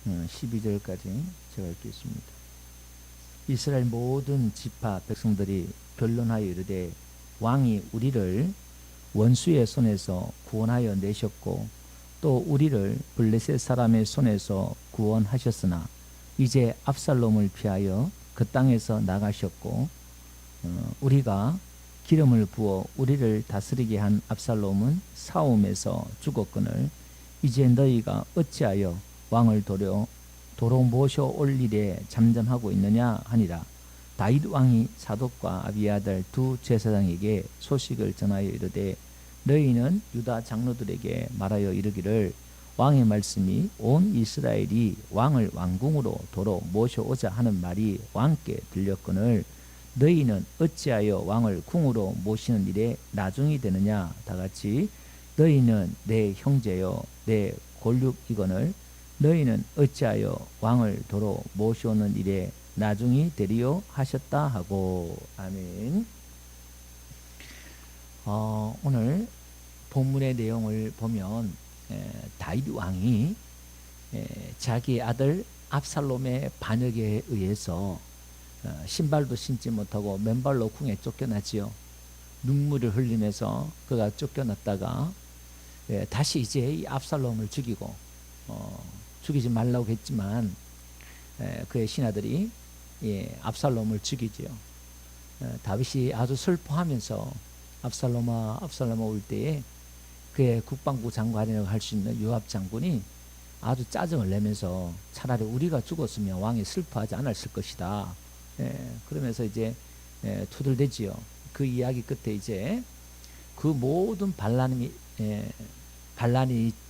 12절까지 제가 읽겠습니다. 이스라엘 모든 지파 백성들이 변론하여 이르되 왕이 우리를 원수의 손에서 구원하여 내셨고 또 우리를 블레셋 사람의 손에서 구원하셨으나 이제 압살롬을 피하여 그 땅에서 나가셨고 우리가 기름을 부어 우리를 다스리게 한 압살롬은 싸움에서 죽었거늘 이제 너희가 어찌하여 왕을 도로 모셔올 일에 잠잠하고 있느냐 하니라. 다윗 왕이 사독과 아비아달 두 제사장에게 소식을 전하여 이르되 너희는 유다 장로들에게 말하여 이르기를 왕의 말씀이 온 이스라엘이 왕을 왕궁으로 도로 모셔오자 하는 말이 왕께 들렸거늘 너희는 어찌하여 왕을 궁으로 모시는 일에 나중이 되느냐. 다같이 너희는 내 형제여 내 골육이거늘 너희는 어찌하여 왕을 도로 모셔오는 일에 나중이 되리요 하셨다 하고. 아멘. 오늘 본문의 내용을 보면 다윗 왕이 자기 아들 압살롬의 반역에 의해서 신발도 신지 못하고 맨발로 궁에 쫓겨났지요. 눈물을 흘리면서 그가 쫓겨났다가 다시 이제 이 압살롬을 죽이고 죽이지 말라고 했지만 그의 신하들이 압살롬을 죽이지요. 다윗이 아주 슬퍼하면서 압살롬아 올 때에 그의 국방부 장관이라고 할 수 있는 요압 장군이 아주 짜증을 내면서 차라리 우리가 죽었으면 왕이 슬퍼하지 않았을 것이다. 그러면서 이제 투덜대지요. 그 이야기 끝에 이제 그 모든 반란이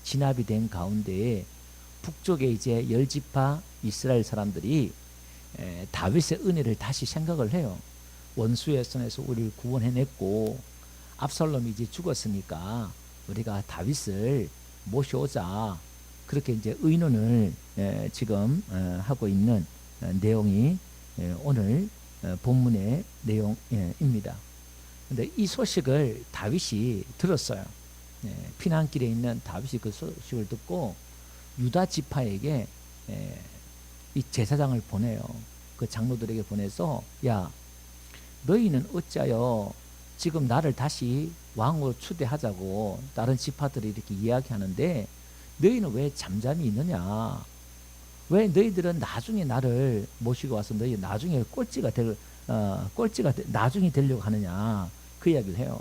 진압이 된 가운데에 북쪽에 이제 열지파 이스라엘 사람들이 다윗의 은혜를 다시 생각을 해요. 원수의 손에서 우리를 구원해냈고 압살롬이 이제 죽었으니까 우리가 다윗을 모셔오자. 그렇게 이제 의논을 지금 하고 있는 내용이 오늘 본문의 내용입니다. 근데 이 소식을 다윗이 들었어요. 피난길에 있는 다윗이 그 소식을 듣고 유다 지파에게 이 제사장을 보내요. 그 장로들에게 보내서 야 너희는 어찌하여 지금 나를 다시 왕으로 추대하자고 다른 지파들이 이렇게 이야기하는데 너희는 왜 잠잠히 있느냐. 왜 너희들은 나중에 나를 모시고 와서 너희 나중에 꼴찌가 나중에 되려고 하느냐. 그 이야기를 해요.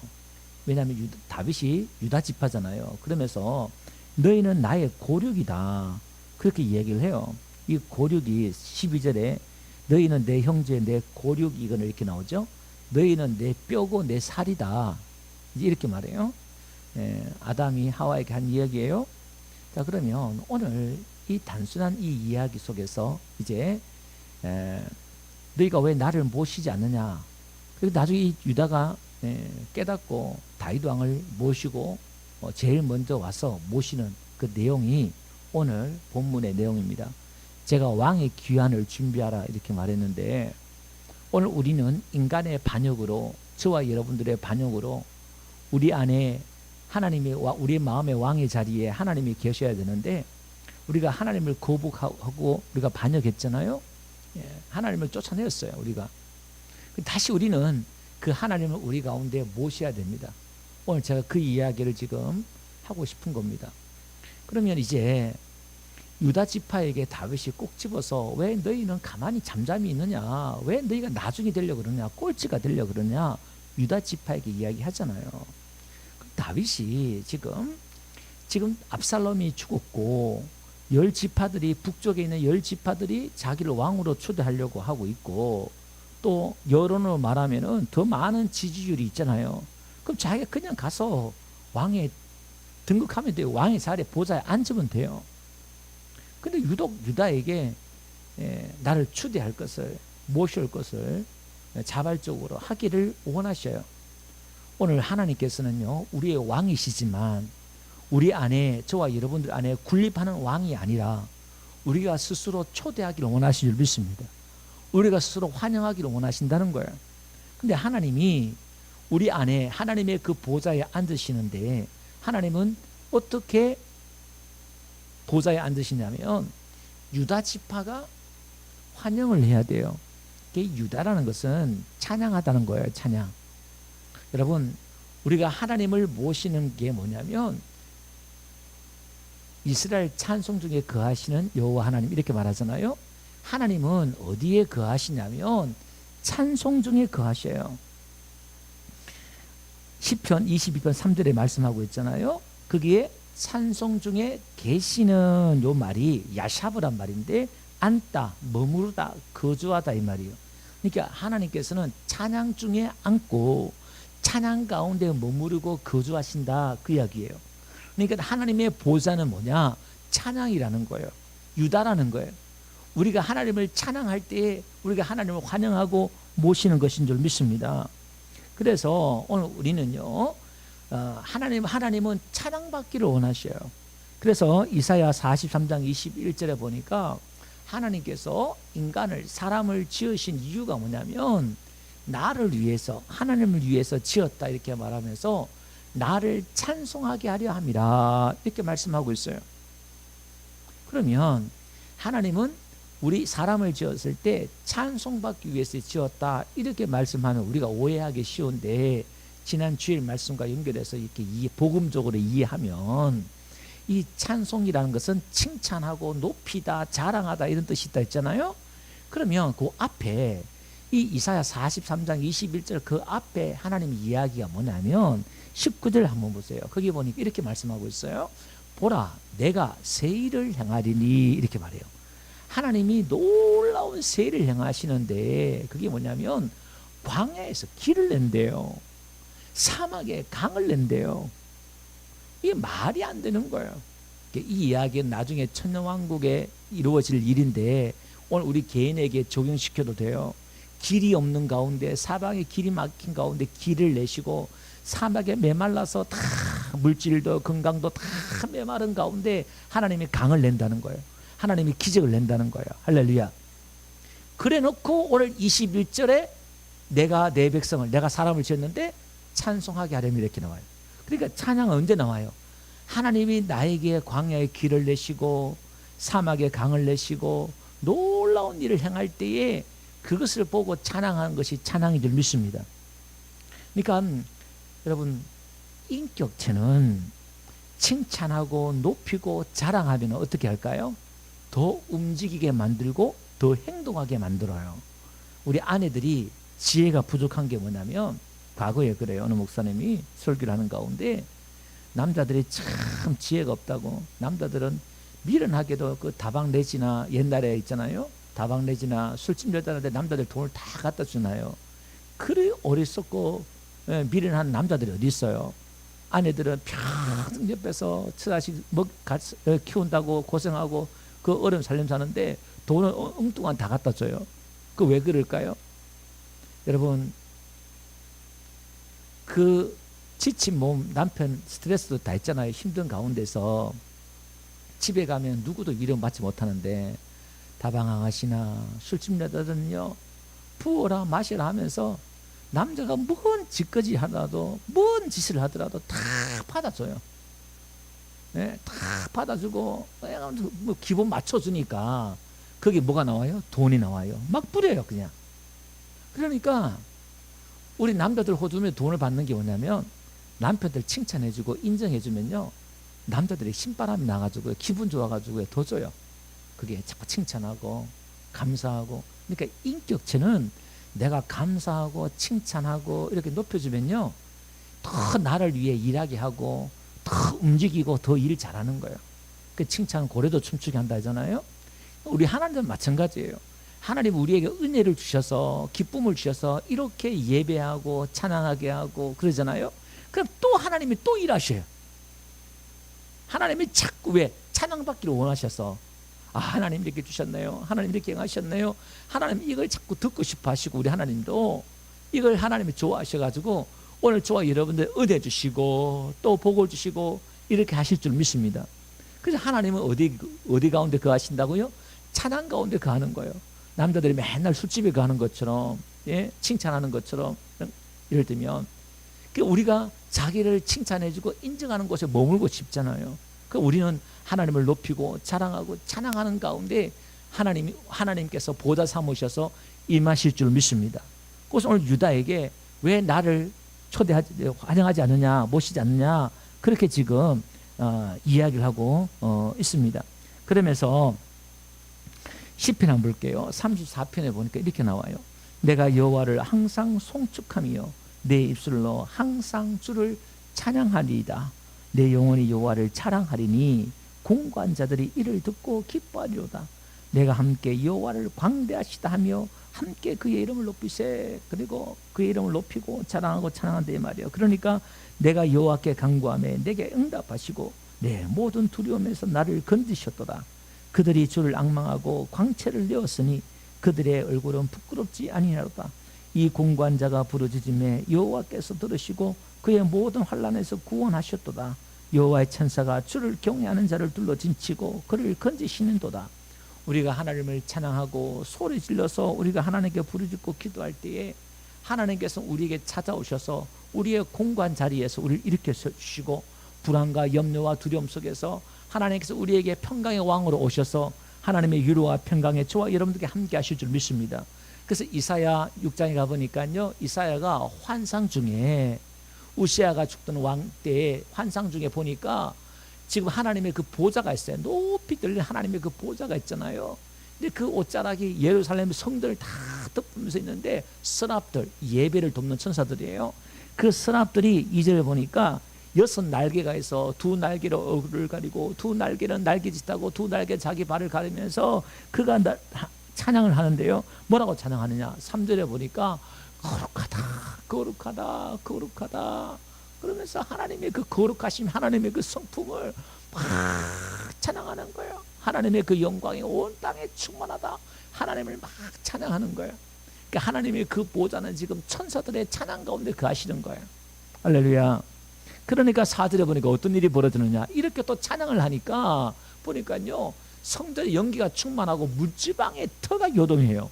왜냐하면 다윗이 유다 지파잖아요. 그러면서 너희는 나의 고륙이다. 그렇게 이야기를 해요. 이 고륙이 12절에 너희는 내 형제 내 고륙이거늘 이렇게 나오죠. 너희는 내 뼈고 내 살이다. 이렇게 말해요. 아담이 하와에게 한 이야기예요. 자, 그러면 오늘 이 단순한 이 이야기 속에서 이제 너희가 왜 나를 모시지 않느냐. 그리고 나중에 이 유다가 깨닫고 다윗 왕을 모시고 제일 먼저 와서 모시는 그 내용이 오늘 본문의 내용입니다. 제가 왕의 귀환을 준비하라 이렇게 말했는데 오늘 우리는 인간의 반역으로 저와 여러분들의 반역으로 우리 안에 하나님이 우리의 마음의 왕의 자리에 하나님이 계셔야 되는데 우리가 하나님을 거부하고 우리가 반역했잖아요. 하나님을 쫓아내었어요. 우리가 다시 우리는 그 하나님을 우리 가운데 모셔야 됩니다. 오늘 제가 그 이야기를 지금 하고 싶은 겁니다. 그러면 이제 유다 지파에게 다윗이 꼭 집어서 왜 너희는 가만히 잠잠히 있느냐, 왜 너희가 나중에 되려고 그러냐, 꼴찌가 되려고 그러냐 유다 지파에게 이야기하잖아요. 다윗이 지금 압살롬이 죽었고 열 지파들이 북쪽에 있는 열 지파들이 자기를 왕으로 초대하려고 하고 있고 또 여론으로 말하면은 더 많은 지지율이 있잖아요. 그럼 자기가 그냥 가서 왕에 등극하면 돼요. 왕의 자리에 보좌에 앉으면 돼요. 근데 유독 유다에게 나를 추대할 것을 모실 것을 자발적으로 하기를 원하셔요. 오늘 하나님께서는요 우리의 왕이시지만 우리 안에 저와 여러분들 안에 군립하는 왕이 아니라 우리가 스스로 초대하기를 원하시는 줄 믿습니다. 우리가 스스로 환영하기를 원하신다는 거예요. 근데 하나님이 우리 안에 하나님의 그 보좌에 앉으시는데 하나님은 어떻게 보좌에 앉으시냐면 유다 지파가 환영을 해야 돼요. 유다라는 것은 찬양하다는 거예요. 찬양. 여러분, 우리가 하나님을 모시는 게 뭐냐면 이스라엘 찬송 중에 거하시는 여호와 하나님 이렇게 말하잖아요. 하나님은 어디에 거하시냐면 찬송 중에 거하셔요. 시편 22편 3절에 말씀하고 있잖아요. 거기에 찬송 중에 계시는 요 말이 야샤브란 말인데 앉다, 머무르다, 거주하다 이 말이에요. 그러니까 하나님께서는 찬양 중에 앉고 찬양 가운데 머무르고 거주하신다 그 이야기예요. 그러니까 하나님의 보좌는 뭐냐? 찬양이라는 거예요. 유다라는 거예요. 우리가 하나님을 찬양할 때 우리가 하나님을 환영하고 모시는 것인 줄 믿습니다. 그래서 오늘 우리는요, 하나님은 찬양받기를 원하셔요. 그래서 이사야 43장 21절에 보니까 하나님께서 인간을, 사람을 지으신 이유가 뭐냐면 나를 위해서, 하나님을 위해서 지었다 이렇게 말하면서 나를 찬송하게 하려 함이라 이렇게 말씀하고 있어요. 그러면 하나님은 우리 사람을 지었을 때 찬송받기 위해서 지었다 이렇게 말씀하면 우리가 오해하기 쉬운데, 지난 주일 말씀과 연결해서 이렇게 복음적으로 이해하면 이 찬송이라는 것은 칭찬하고 높이다, 자랑하다 이런 뜻이 있다 했잖아요. 그러면 그 앞에 이 이사야 43장 21절 그 앞에 하나님 이야기가 뭐냐면 19절 한번 보세요. 거기 보니까 이렇게 말씀하고 있어요. 보라, 내가 새 일을 행하리니 이렇게 말해요. 하나님이 놀라운 새 일을 행하시는데 그게 뭐냐면 광야에서 길을 낸대요. 사막에 강을 낸대요. 이게 말이 안 되는 거예요. 이 이야기는 나중에 천년왕국에 이루어질 일인데 오늘 우리 개인에게 적용시켜도 돼요. 길이 없는 가운데, 사방에 길이 막힌 가운데 길을 내시고 사막에 메말라서 다 물질도 건강도 다 메마른 가운데 하나님이 강을 낸다는 거예요. 하나님이 기적을 낸다는 거예요. 할렐루야. 그래 놓고 오늘 21절에 내가 내 백성을, 내가 사람을 지었는데 찬송하게 하려면 이렇게 나와요. 그러니까 찬양은 언제 나와요? 하나님이 나에게 광야에 길을 내시고 사막에 강을 내시고 놀라운 일을 행할 때에 그것을 보고 찬양하는 것이 찬양인 줄 믿습니다. 그러니까 여러분, 인격체는 칭찬하고 높이고 자랑하면 어떻게 할까요? 더 움직이게 만들고 더 행동하게 만들어요. 우리 아내들이 지혜가 부족한 게 뭐냐면, 과거에 그래요. 어느 목사님이 설교를 하는 가운데 남자들이 참 지혜가 없다고, 남자들은 미련하게도 그 다방 내지나 옛날에 있잖아요, 다방 내지나 술집 여자한테 남자들 돈을 다 갖다 주나요? 그래 어리석고 미련한 남자들이 어디 있어요? 아내들은 평생 옆에서 처자식 키운다고 고생하고 그 어려운 살림 사는데 돈을 엉뚱한 다 갖다 줘요. 그 왜 그럴까요? 여러분, 그 지친 몸, 남편 스트레스도 다 있잖아요. 힘든 가운데서 집에 가면 누구도 위로받지 못하는데 다방 아가씨나 술집 여자들은요, 부어라 마시라 하면서 남자가 뭔 짓거지 하더라도, 뭔 짓을 하더라도 다 받아줘요. 네, 다 받아주고 뭐 기본 맞춰주니까 거기 뭐가 나와요? 돈이 나와요. 막 뿌려요 그냥. 그러니까 우리 남자들 호주면 돈을 받는 게 뭐냐면 남편들 칭찬해주고 인정해주면요, 남자들이 신바람이 나가지고 기분 좋아가지고 더 줘요. 그게 자꾸 칭찬하고 감사하고. 그러니까 인격체는 내가 감사하고 칭찬하고 이렇게 높여주면요, 더 나를 위해 일하게 하고 더 움직이고 더 일 잘하는 거예요. 그 칭찬 고래도 춤추게 한다 하잖아요. 우리 하나님은 마찬가지예요. 하나님 우리에게 은혜를 주셔서 기쁨을 주셔서 이렇게 예배하고 찬양하게 하고 그러잖아요. 그럼 또 하나님이 또 일하셔요. 하나님이 자꾸 왜 찬양받기를 원하셔서, 아, 하나님 이렇게 주셨네요, 하나님 이렇게 행하셨네요, 하나님 이걸 자꾸 듣고 싶어 하시고, 우리 하나님도 이걸 하나님이 좋아하셔가지고 오늘 저와 여러분들 은혜 주시고 또 복을 주시고 이렇게 하실 줄 믿습니다. 그래서 하나님은 어디 가운데 거하신다고요? 찬양 가운데 거하는 거예요. 남자들이 맨날 술집에 가는 것처럼, 예? 칭찬하는 것처럼. 예를 들면 우리가 자기를 칭찬해주고 인정하는 곳에 머물고 싶잖아요. 그 우리는 하나님을 높이고 자랑하고 찬양하는 가운데 하나님께서 보좌 삼으셔서 임하실 줄 믿습니다. 그래서 오늘 유다에게 왜 나를 환영하지 않느냐, 모시지 않느냐, 그렇게 지금 이야기를 하고 있습니다. 그러면서 시편 한번 볼게요. 34편에 보니까 이렇게 나와요. 내가 여호와를 항상 송축하며 내 입술로 항상 주를 찬양하리이다. 내 영혼이 여호와를 자랑하리니 공고한 자들이 이를 듣고 기뻐하리로다. 내가 함께 여호와를 광대하시다 하며 함께 그의 이름을 높이세. 그리고 그의 이름을 높이고 자랑하고 찬양한다 이 말이에요. 그러니까 내가 여호와께 간구하며 내게 응답하시고 내 모든 두려움에서 나를 건지셨도다. 그들이 주를 앙망하고 광채를 내었으니 그들의 얼굴은 부끄럽지 아니하로다. 이 공고한 자가 부르짖음에 여호와께서 들으시고 그의 모든 환난에서 구원하셨도다. 여호와의 천사가 주를 경외하는 자를 둘러 진치고 그를 건지시는도다. 우리가 하나님을 찬양하고 소리 질러서 우리가 하나님께 부르짖고 기도할 때에 하나님께서 우리에게 찾아오셔서 우리의 공고한 자리에서 우리를 일으켜 주시고 불안과 염려와 두려움 속에서 하나님께서 우리에게 평강의 왕으로 오셔서 하나님의 위로와 평강의 저와 여러분들께 함께 하실 줄 믿습니다. 그래서 이사야 6장에 가보니까요, 이사야가 환상 중에 우시아가 죽던 왕 때에 환상 중에 보니까 지금 하나님의 그 보좌가 있어요. 높이 들린 하나님의 그 보좌가 있잖아요. 근데 그 옷자락이 예루살렘 성들을 다 덮으면서 있는데 서랍들, 예배를 돕는 천사들이에요. 그 서랍들이 2절에 보니까 6 날개가 있어. 2 날개로 얼굴을 가리고 2 날개는 날개짓하고 2 날개 자기 발을 가리면서 그가 찬양을 하는데요. 뭐라고 찬양하느냐? 3절에 보니까 거룩하다, 거룩하다, 거룩하다. 그러면서 하나님의 그 거룩하심, 하나님의 그 성품을 막 찬양하는 거예요. 하나님의 그 영광이 온 땅에 충만하다. 하나님을 막 찬양하는 거예요. 그러니까 하나님의 그 보좌는 지금 천사들의 찬양 가운데 거하시는 거예요. 할렐루야. 그러니까 4절에 보니까 어떤 일이 벌어지느냐, 이렇게 또 찬양을 하니까 보니까요, 성전의 연기가 충만하고 문지방의 터가 요동해요.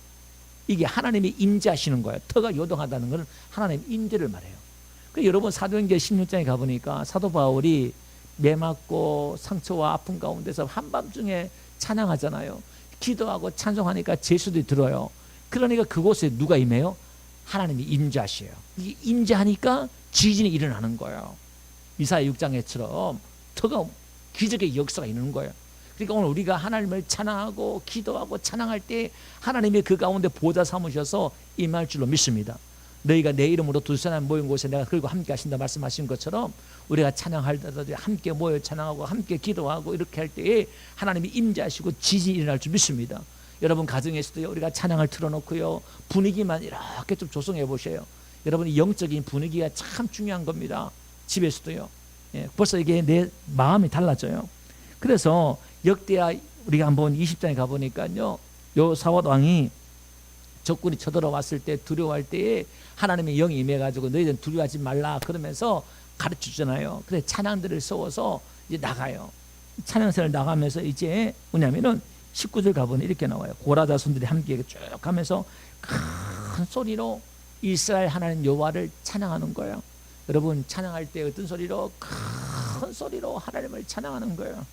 이게 하나님이 임재하시는 거예요. 터가 요동하다는 것은 하나님 임재를 말해요. 여러분 사도행전 16장에 가보니까 사도 바울이 매 맞고 상처와 아픔 가운데서 한밤중에 찬양하잖아요. 기도하고 찬송하니까 제수들이 들어요. 그러니까 그곳에 누가 임해요? 하나님이 임재하셔요. 이 임재하니까 지진이 일어나는 거예요. 이사야 6장에처럼 터가 기적의 역사가 있는 거예요. 그러니까 오늘 우리가 하나님을 찬양하고 기도하고 찬양할 때 하나님이 그 가운데 보좌 삼으셔서 임할 줄로 믿습니다. 너희가 내 이름으로 2사람 모인 곳에 내가 그리고 함께 하신다 말씀하신 것처럼 우리가 찬양할 때도 함께 모여 찬양하고 함께 기도하고 이렇게 할 때에 하나님이 임재하시고 지진이 일어날 줄 믿습니다. 여러분 가정에서도요, 우리가 찬양을 틀어놓고요, 분위기만 이렇게 좀 조성해 보세요. 여러분이 영적인 분위기가 참 중요한 겁니다. 집에서도요. 벌써 이게 내 마음이 달라져요. 그래서 역대하 우리가 한번 20장에 가보니까요, 여호사밧 왕이 적군이 쳐들어왔을 때 두려워할 때에 하나님의 영이 임해가지고 너희들은 두려워하지 말라 그러면서 가르쳐주잖아요. 그래서 찬양들을 세워서 이제 나가요. 찬양사를 나가면서 이제 뭐냐면은 19절 가보니 이렇게 나와요. 고라 자손들이 함께 쭉 가면서 큰 소리로 이스라엘 하나님 여호와를 찬양하는 거예요. 여러분 찬양할 때 어떤 소리로? 큰 소리로 하나님을 찬양하는 거예요.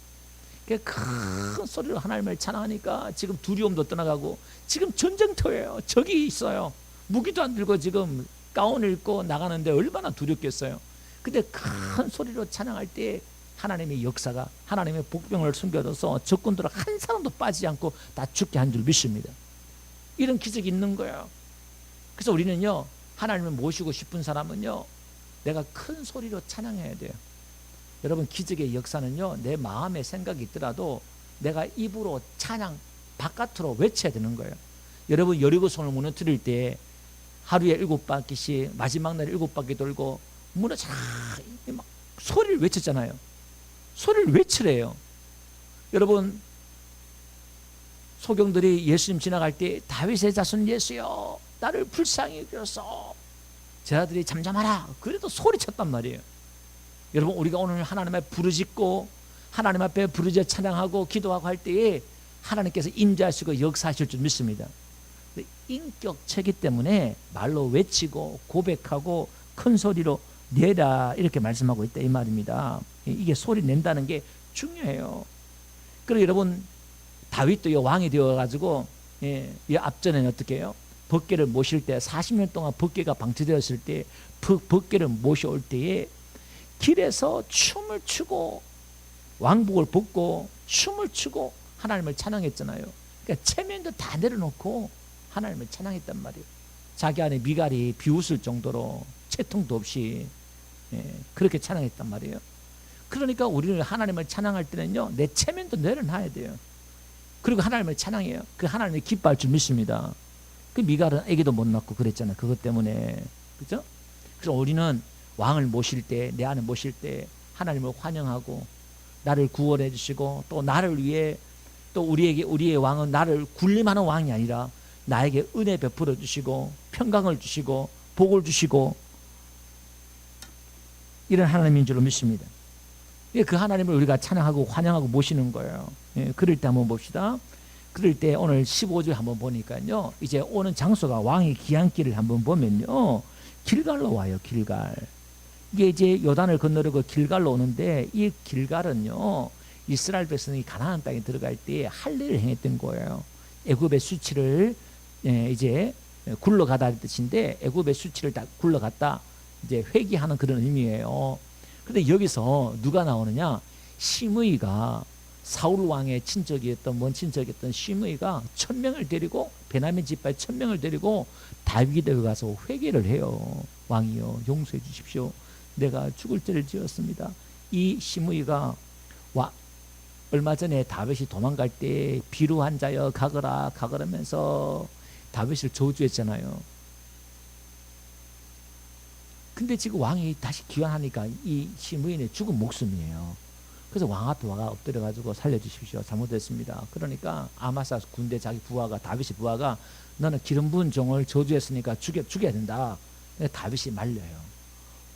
큰 소리로 하나님을 찬양하니까 지금 두려움도 떠나가고, 지금 전쟁터예요. 적이 있어요. 무기도 안 들고 지금 가운을 입고 나가는데 얼마나 두렵겠어요. 근데 큰 소리로 찬양할 때 하나님의 역사가, 하나님의 복병을 숨겨둬서 적군들은 한 사람도 빠지지 않고 다 죽게 한 줄 믿습니다. 이런 기적이 있는 거예요. 그래서 우리는요, 하나님을 모시고 싶은 사람은요, 내가 큰 소리로 찬양해야 돼요. 여러분 기적의 역사는요, 내 마음에 생각이 있더라도 내가 입으로 찬양 바깥으로 외쳐야 되는 거예요. 여러분 여리고성을 무너뜨릴 때 하루에 7바퀴씩 마지막 날 7바퀴 돌고 무너져라 막 소리를 외쳤잖아요. 소리를 외치래요. 여러분 소경들이 예수님 지나갈 때 다윗의 자손 예수여 나를 불쌍히 여겨서 제 아들이 잠잠하라 그래도 소리쳤단 말이에요. 여러분 우리가 오늘 하나님 앞에 부르짖고 하나님 앞에 부르짖어 찬양하고 기도하고 할 때에 하나님께서 임재하시고 역사하실 줄 믿습니다. 인격체이기 때문에 말로 외치고 고백하고 큰 소리로 내라 이렇게 말씀하고 있다 이 말입니다. 이게 소리 낸다는 게 중요해요. 그리고 여러분 다윗도 왕이 되어가지고 이 앞전에는 어떻게 해요? 법궤를 모실 때 40년 동안 법궤가 방치되었을 때 법궤를 모셔올 때에 길에서 춤을 추고 왕복을 벗고 춤을 추고 하나님을 찬양했잖아요. 그러니까 체면도 다 내려놓고 하나님을 찬양했단 말이에요. 자기 안에 미갈이 비웃을 정도로 채통도 없이 그렇게 찬양했단 말이에요. 그러니까 우리는 하나님을 찬양할 때는요, 내 체면도 내려놔야 돼요. 그리고 하나님을 찬양해요. 그 하나님이 기뻐할 줄 믿습니다. 그 미갈은 애기도 못 낳고 그랬잖아요. 그것 때문에. 그죠? 그래서 우리는 왕을 모실 때, 내 안에 모실 때 하나님을 환영하고 나를 구원해 주시고 또 나를 위해 또 우리의 왕은 나를 군림하는 왕이 아니라 나에게 은혜 베풀어 주시고 평강을 주시고 복을 주시고 이런 하나님인 줄로 믿습니다. 그 하나님을 우리가 찬양하고 환영하고 모시는 거예요. 그럴 때 한번 봅시다. 그럴 때 오늘 15절 한번 보니까요, 이제 오는 장소가 왕의 귀향길을 한번 보면요, 길갈로 와요. 길갈. 이게 이제 요단을 건너려고 길갈로 오는데, 이 길갈은요 이스라엘 백성이 가나안 땅에 들어갈 때 할례를 행했던 거예요. 애굽의 수치를 이제 굴러가다 뜻인데, 애굽의 수치를 다 굴러갔다 이제 회개하는 그런 의미예요. 근데 여기서 누가 나오느냐? 시므이가 사울 왕의 친척이었던 먼 친척이었던 시므이가 1000명을 데리고 베냐민 지파의 1000명을 데리고 다윗에게 가서 회개를 해요. 왕이요, 용서해 주십시오. 내가 죽을 죄를 지었습니다. 이 시므이가 얼마 전에 다윗이 도망갈 때 비루한 자여 가거라 가거라면서 다윗을 저주했잖아요. 근데 지금 왕이 다시 귀환하니까 이 시므이는 죽은 목숨이에요. 그래서 왕 앞에 와가 엎드려가지고 살려주십시오. 잘못했습니다. 그러니까 아마사 군대 자기 부하가, 다윗의 부하가 너는 기름 부은 종을 저주했으니까 죽여야 된다. 다윗이 말려요.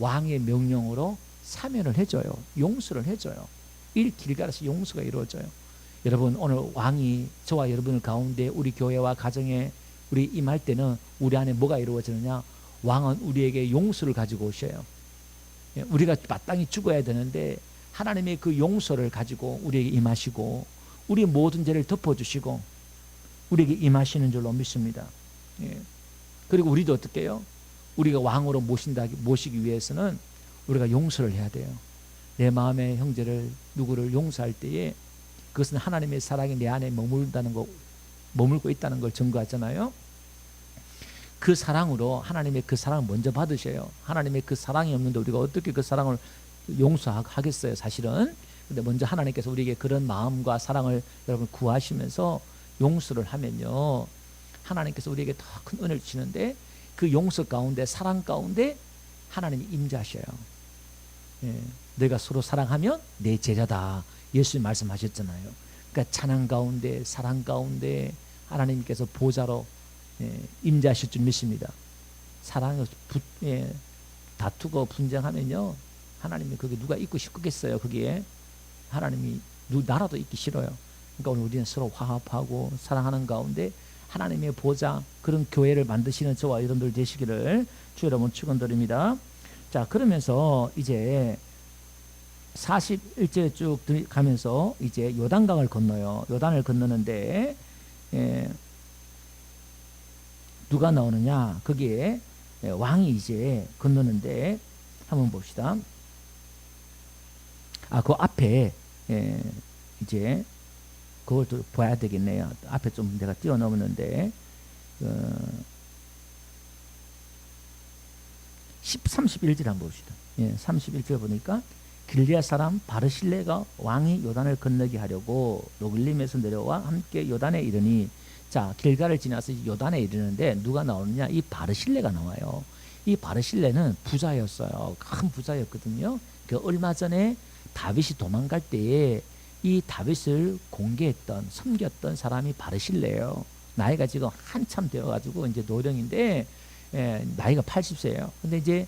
왕의 명령으로 사면을 해줘요. 용서를 해줘요. 길갈에서 용서가 이루어져요. 여러분, 오늘 왕이 저와 여러분을 가운데 우리 교회와 가정에 우리 임할 때는 우리 안에 뭐가 이루어지느냐? 왕은 우리에게 용서를 가지고 오셔요. 우리가 마땅히 죽어야 되는데 하나님의 그 용서를 가지고 우리에게 임하시고 우리 모든 죄를 덮어주시고 우리에게 임하시는 줄로 믿습니다. 그리고 우리도 어떻게 해요? 우리가 왕으로 모시기 위해서는 우리가 용서를 해야 돼요. 내 마음의 형제를 누구를 용서할 때에 그것은 하나님의 사랑이 내 안에 머물고 있다는 걸 증거하잖아요. 그 사랑으로 하나님의 그 사랑을 먼저 받으셔요. 하나님의 그 사랑이 없는데 우리가 어떻게 그 사랑을 용서하겠어요, 사실은. 근데 먼저 하나님께서 우리에게 그런 마음과 사랑을 여러분 구하시면서 용서를 하면요, 하나님께서 우리에게 더 큰 은혜를 주시는데 그 용서 가운데, 사랑 가운데 하나님이 임재하셔요. 너희가 서로 사랑하면 내 제자다. 예수님 말씀하셨잖아요. 그러니까 찬양 가운데, 사랑 가운데 하나님께서 보좌로 임재하실 줄 믿습니다. 사랑을 다투고 분쟁하면요, 하나님이 거기 누가 있고 싶겠어요. 거기에 하나님이 나라도 있기 싫어요. 그러니까 오늘 우리는 서로 화합하고 사랑하는 가운데 하나님의 보좌, 그런 교회를 만드시는 저와 여러분들 되시기를 주 여러분 축원드립니다. 자, 그러면서 이제 41절 쭉 가면서 이제 요단강을 건너요. 요단을 건너는데 누가 나오느냐? 거기에 왕이 이제 건너는데 한번 봅시다. 그 앞에 이제 그걸 또 봐야 되겠네요. 앞에 좀 내가 뛰어넘었는데 31절 한번 봅시다. 31절 보니까 길리앗 사람 바르실레가 왕이 요단을 건너게 하려고 로글림에서 내려와 함께 요단에 이르니, 자, 길갈을 지나서 요단에 이르는데 누가 나오느냐? 이 바르실레가 나와요. 이 바르실레는 부자였어요. 큰 부자였거든요. 그 얼마 전에 다윗이 도망갈 때에 이 다윗을 공개했던, 섬겼던 사람이 바르실레예요. 나이가 지금 한참 되어가지고 이제 노령인데 나이가 80세예요. 근데 이제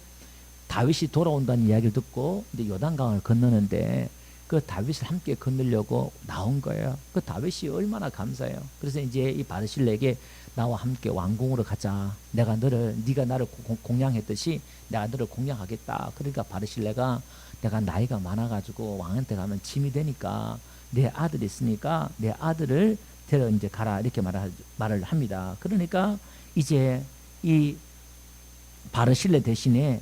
다윗이 돌아온다는 이야기를 듣고 이제 요단강을 건너는데 그 다윗을 함께 건너려고 나온 거예요. 그 다윗이 얼마나 감사해요. 그래서 이제 이 바르실레에게 나와 함께 왕궁으로 가자. 네가 나를 공양했듯이 내가 너를 공양하겠다. 그러니까 바르실레가 내가 나이가 많아가지고 왕한테 가면 짐이 되니까 내 아들이 있으니까 내 아들을 데려 이제 가라 이렇게 말을 합니다. 그러니까 이제 이 바르실레 대신에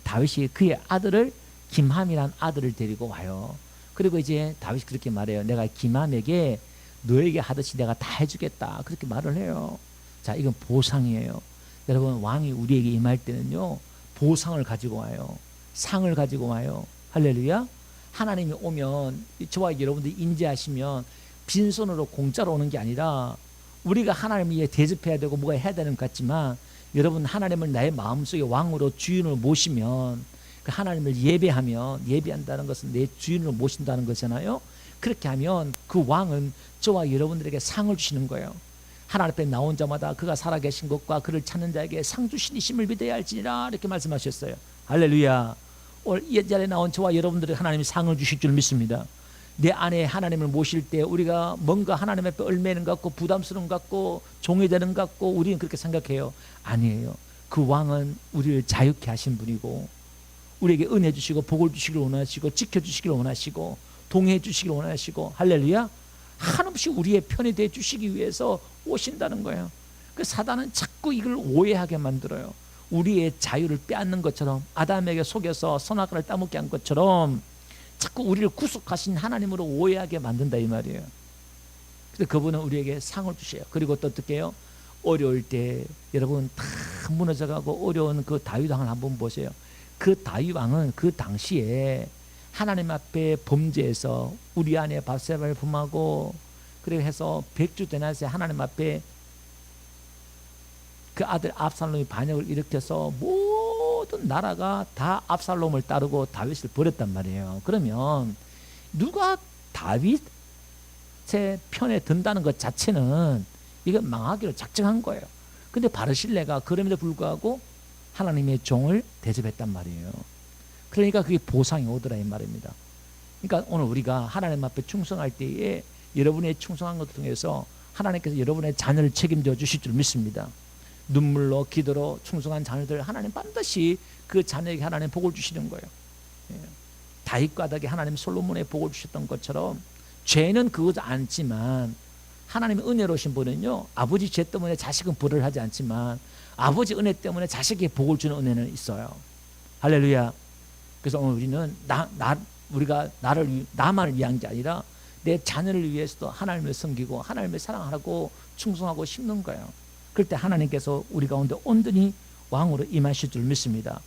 다윗이 그의 아들을 김함이란 아들을 데리고 와요. 그리고 이제 다윗이 그렇게 말해요. 내가 김함에게 너에게 하듯이 내가 다 해주겠다. 그렇게 말을 해요. 자, 이건 보상이에요. 여러분, 왕이 우리에게 임할 때는요, 보상을 가지고 와요. 상을 가지고 와요. 할렐루야. 하나님이 오면 저와 여러분들이 인지하시면 빈손으로 공짜로 오는 게 아니라 우리가 하나님을 위해 대접해야 되고 뭐가 해야 되는 것 같지만, 여러분, 하나님을 나의 마음속에 왕으로 주인으로 모시면, 그 하나님을 예배하면, 예배한다는 것은 내 주인으로 모신다는 거잖아요. 그렇게 하면 그 왕은 저와 여러분들에게 상을 주시는 거예요. 하나님 앞에 나온 자마다 그가 살아계신 것과 그를 찾는 자에게 상 주시니심을 믿어야 할지니라 이렇게 말씀하셨어요. 할렐루야. 오늘 이 자리에 나온 저와 여러분들에게 하나님이 상을 주실 줄 믿습니다. 내 안에 하나님을 모실 때 우리가 뭔가 하나님 앞에 얽매이는 것 같고 부담스러운 것 같고 종이되는 것 같고 우리는 그렇게 생각해요. 아니에요. 그 왕은 우리를 자유케 하신 분이고 우리에게 은혜 주시고 복을 주시기를 원하시고 지켜주시기를 원하시고 동행해 주시기를 원하시고, 할렐루야, 한없이 우리의 편이 돼 주시기 위해서 오신다는 거예요. 그 사단은 자꾸 이걸 오해하게 만들어요. 우리의 자유를 빼앗는 것처럼, 아담에게 속여서 선악과를 따먹게 한 것처럼 자꾸 우리를 구속하신 하나님으로 오해하게 만든다 이 말이에요. 그래서 그분은 우리에게 상을 주셔요. 그리고 또 어떻게 해요? 어려울 때 여러분 다 무너져가고 어려운 그 다윗 왕을 한번 보세요. 그 다윗 왕은 그 당시에 하나님 앞에 범죄해서 우리 안에 바세바를 범하고 그렇게 해서 백주 되나세 하나님 앞에 그 아들 압살롬이 반역을 일으켜서 모든 나라가 다 압살롬을 따르고 다윗을 버렸단 말이에요. 그러면 누가 다윗의 편에 든다는 것 자체는 이건 망하기로 작정한 거예요. 근데 바르실레가 그럼에도 불구하고 하나님의 종을 대접했단 말이에요. 그러니까 그게 보상이 오더라 이 말입니다. 그러니까 오늘 우리가 하나님 앞에 충성할 때에 여러분의 충성한 것을 통해서 하나님께서 여러분의 자녀를 책임져 주실 줄 믿습니다. 눈물로 기도로 충성한 자녀들 하나님 반드시 그 자녀에게 하나님 복을 주시는 거예요. 다윗과 다게 하나님 솔로몬에 복을 주셨던 것처럼 죄는 그것 않지만 하나님의 은혜로우신 분은요, 아버지 죄 때문에 자식은 벌을 하지 않지만 아버지 은혜 때문에 자식에게 복을 주는 은혜는 있어요. 할렐루야. 그래서 오늘 우리는 우리가 나만을 위한 게 아니라 내 자녀를 위해서도 하나님을 섬기고 하나님을 사랑하고 충성하고 심는 거예요. 그럴 때 하나님께서 우리 가운데 온전히 왕으로 임하실 줄 믿습니다.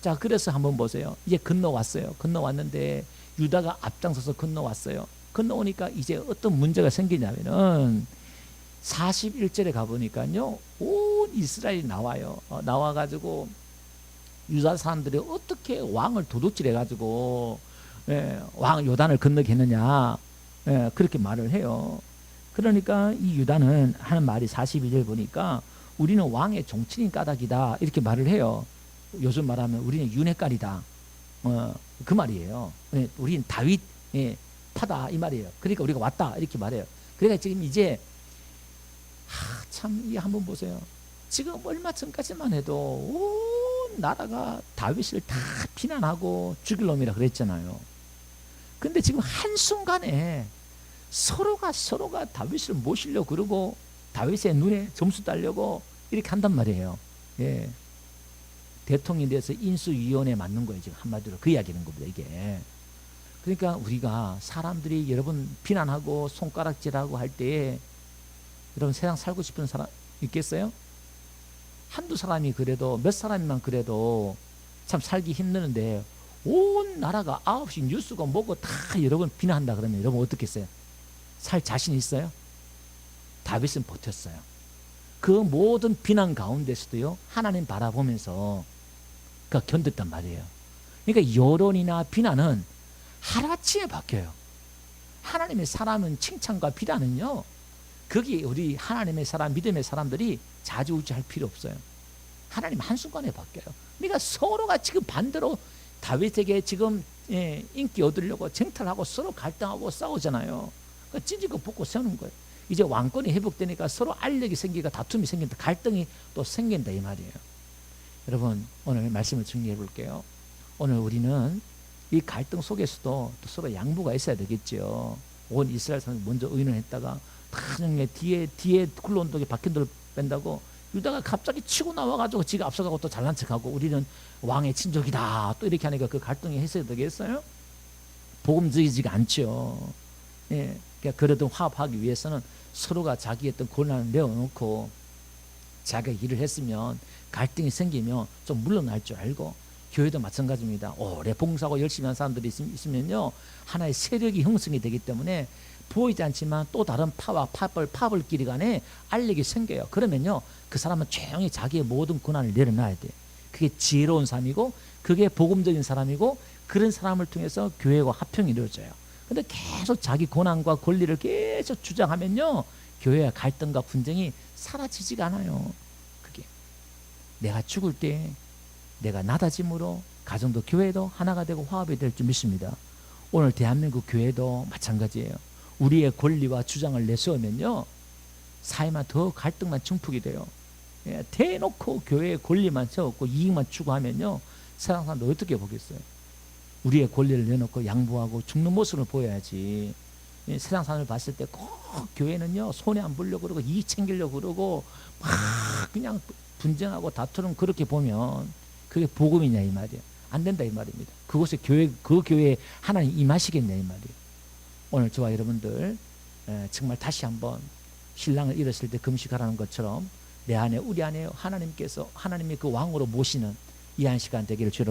자, 그래서 한번 보세요. 이제 건너왔어요. 건너왔는데 유다가 앞장서서 건너왔어요. 건너오니까 이제 어떤 문제가 생기냐면은 41절에 가보니까요, 온 이스라엘이 나와요. 나와가지고 유다 사람들이 어떻게 왕을 도둑질해가지고 왕 요단을 건너게 했느냐, 그렇게 말을 해요. 그러니까 이 유다는 하는 말이 42절 보니까 우리는 왕의 종친인 까닭이다 이렇게 말을 해요. 요즘 말하면 우리는 윤회깔이다, 그 말이에요. 우리는 다윗 파다 이 말이에요. 그러니까 우리가 왔다 이렇게 말해요. 그러니까 지금 이제 참 이 한번 보세요. 지금 얼마 전까지만 해도 온 나라가 다윗을 다 비난하고 죽일 놈이라 그랬잖아요. 근데 지금 한순간에 서로가 다윗을 모시려고 그러고 다윗의 눈에 점수 따려고 이렇게 한단 말이에요. 예. 대통령에 대해서 인수위원회 맞는 거예요. 지금 한마디로 그 이야기는 겁니다. 이게. 그러니까 우리가 사람들이 여러분 비난하고 손가락질하고 할 때에 여러분 세상 살고 싶은 사람 있겠어요? 한두 사람이 그래도 몇 사람만 그래도 참 살기 힘드는데 온 나라가 9시 뉴스가 뭐고 다 여러분 비난한다 그러면 여러분 어떻겠어요? 살 자신 있어요? 다윗은 버텼어요. 그 모든 비난 가운데서도요, 하나님 바라보면서 그가 견뎠단 말이에요. 그러니까 여론이나 비난은 하루아침에 바뀌어요. 하나님의 사람은 칭찬과 비난은요, 거기 우리 하나님의 사람, 믿음의 사람들이 좌지우지할 필요 없어요. 하나님 한순간에 바뀌어요. 그러니까 서로가 지금 반대로 다윗에게 지금 인기 얻으려고 쟁탈하고 서로 갈등하고 싸우잖아요. 그러니까 찢고 볶고 세우는 거예요. 이제 왕권이 회복되니까 서로 알력이 생기고 다툼이 생긴다, 갈등이 또 생긴다 이 말이에요. 여러분, 오늘 말씀을 정리해 볼게요. 오늘 우리는 이 갈등 속에서도 또 서로 양보가 있어야 되겠죠. 온 이스라엘 사람이 먼저 의논했다가 나중에 뒤에 굴러온다고 박힌돌을 뺀다고 유다가 갑자기 치고 나와가지고 지가 앞서가고 또 잘난 척하고 우리는 왕의 친족이다 또 이렇게 하니까 그 갈등이 해소가 되겠어요? 복음적이지가 않죠. 예, 그러니까 그러든 화합하기 위해서는 서로가 자기 어떤 고난을 내어놓고 자기가 일을 했으면 갈등이 생기면 좀 물러날 줄 알고, 교회도 마찬가지입니다. 오래 봉사하고 열심히 한 사람들이 있으면요 하나의 세력이 형성이 되기 때문에 보이지 않지만 또 다른 파와 파벌끼리 간에 알력이 생겨요. 그러면요 그 사람은 조용히 자기의 모든 고난을 내려놔야 돼요. 그게 지혜로운 사람이고 그게 복음적인 사람이고, 그런 사람을 통해서 교회와 합평이 이루어져요. 근데 계속 자기 고난과 권리를 계속 주장하면요 교회의 갈등과 분쟁이 사라지지가 않아요. 그게 내가 죽을 때 내가 낮아짐으로 가정도 교회도 하나가 되고 화합이 될 줄 믿습니다. 오늘 대한민국 교회도 마찬가지예요. 우리의 권리와 주장을 내세우면요 사회만 더 갈등만 증폭이 돼요. 예, 대놓고 교회의 권리만 세웠고 이익만 추구하면요 세상 사람들 어떻게 보겠어요? 우리의 권리를 내놓고 양보하고 죽는 모습을 보여야지. 예, 세상 사람을 봤을 때 꼭 교회는요 손해 안 보려고 그러고 이익 챙기려고 그러고 막 그냥 분쟁하고 다투는, 그렇게 보면 그게 복음이냐 이 말이에요. 안 된다 이 말입니다. 그곳에 그 교회에 하나님 임하시겠냐 이 말이에요. 오늘 저와 여러분들 정말 다시 한번 신랑을 잃었을 때 금식하라는 것처럼 내 안에 우리 안에 하나님께서 하나님이 그 왕으로 모시는 이 한 시간 되기를 주로